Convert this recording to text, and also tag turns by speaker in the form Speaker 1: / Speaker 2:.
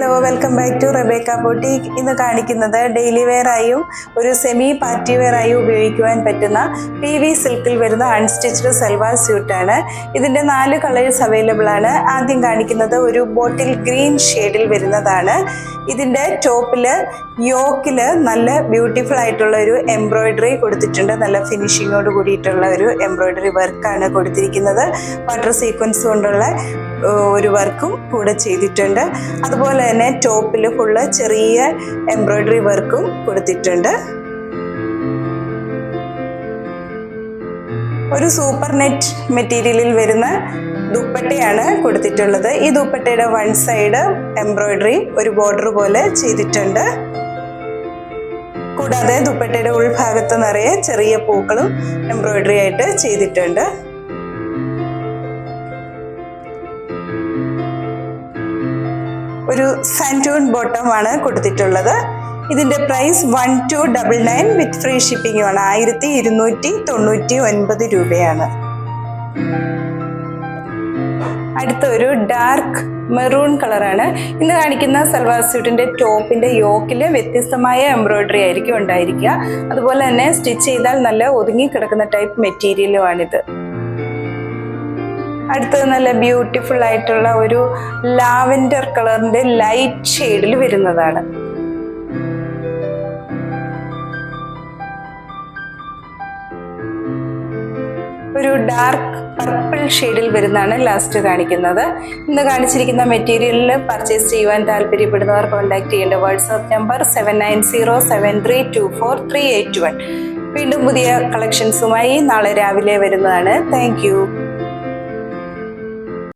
Speaker 1: Hello, welcome back to Rebecca boutique. ഇന്ന് കാണിക്കുന്നത് daily wear ആയും ഒരു സെമി പാർട്ടി വെയർ ആയും ഉപയോഗിക്കുവാൻ പറ്റുന്ന PV സിൽക്കിൽ വരുന്ന അൺസ്റ്റിച്ച്ഡ് സൽവാർ സ്യൂട്ടാണ്. ഇതിൻ്റെ 4 കളേഴ്സ് അവൈലബിൾ ആണ്. ആദ്യം കാണിക്കുന്നത് ഒരു ബോട്ടിൽ ഗ്രീൻ ഷെയ്ഡിൽ വരുന്നതാണ്. ഇതിൻ്റെ ടോപ്പില് യോക്കില് നല്ല ബ്യൂട്ടിഫുൾ ആയിട്ടുള്ള ഒരു എംബ്രോയിഡറി കൊടുത്തിട്ടുണ്ട്. നല്ല ഫിനിഷിങ്ങോട് കൂടിയിട്ടുള്ള ഒരു എംബ്രോയിഡറി വർക്കാണ് കൊടുത്തിരിക്കുന്നത്. വാട്ടർ സീക്വൻസ് കൊണ്ടുള്ള ഒരു വർക്കും കൂടെ ചെയ്തിട്ടുണ്ട്. അതുപോലെ തന്നെ ടോപ്പിൽ ഫുള്ള് ചെറിയ എംബ്രോയിഡറി വർക്കും കൊടുത്തിട്ടുണ്ട്. ഒരു സൂപ്പർ നെറ്റ് മെറ്റീരിയലിൽ വരുന്ന ദുപ്പട്ടയാണ് കൊടുത്തിട്ടുള്ളത്. ഈ ദുപ്പട്ടയുടെ വൺ സൈഡ് എംബ്രോയിഡറി ഒരു ബോർഡർ പോലെ ചെയ്തിട്ടുണ്ട്. കൂടാതെ ദുപ്പട്ടയുടെ ഉൾഭാഗത്ത് നിറയെ ചെറിയ പൂക്കളും എംബ്രോയിഡറി ആയിട്ട് ചെയ്തിട്ടുണ്ട്. ഒരു സാൻറ്റൂൺ ബോട്ടം ആണ് കൊടുത്തിട്ടുള്ളത്. ഇതിൻ്റെ പ്രൈസ് 1299 വിത്ത് ഫ്രീ ഷിപ്പിംഗ് ആണ്. 1299 രൂപയാണ്. അടുത്ത ഒരു ഡാർക്ക് മെറൂൺ കളറാണ്. ഇന്ന് കാണിക്കുന്ന സൽവാർ സ്യൂട്ടിൻ്റെ ടോപ്പിൻ്റെ യോക്കിൽ വ്യത്യസ്തമായ എംബ്രോയിഡറി ആയിരിക്കും ഉണ്ടായിരിക്കുക. അതുപോലെ തന്നെ സ്റ്റിച്ച് ചെയ്താൽ നല്ല ഒതുങ്ങി കിടക്കുന്ന ടൈപ്പ് മെറ്റീരിയലുമാണിത്. അടുത്തത് നല്ല ബ്യൂട്ടിഫുൾ ആയിട്ടുള്ള ഒരു ലാവൻഡർ കളറിന്റെ ലൈറ്റ് ഷെയ്ഡിൽ വരുന്നതാണ്. ഒരു ഡാർക്ക് പർപ്പിൾ ഷെയ്ഡിൽ വരുന്നതാണ് ലാസ്റ്റ് കാണിക്കുന്നത്. ഇന്ന് കാണിച്ചിരിക്കുന്ന മെറ്റീരിയലിൽ പർച്ചേസ് ചെയ്യുവാൻ താല്പര്യപ്പെടുന്നവർ കോൺടാക്ട് ചെയ്യേണ്ട വാട്സാപ്പ് നമ്പർ 7907324381. വീണ്ടും പുതിയ കളക്ഷൻസുമായി നാളെ രാവിലെ വരുന്നതാണ്. Thank you.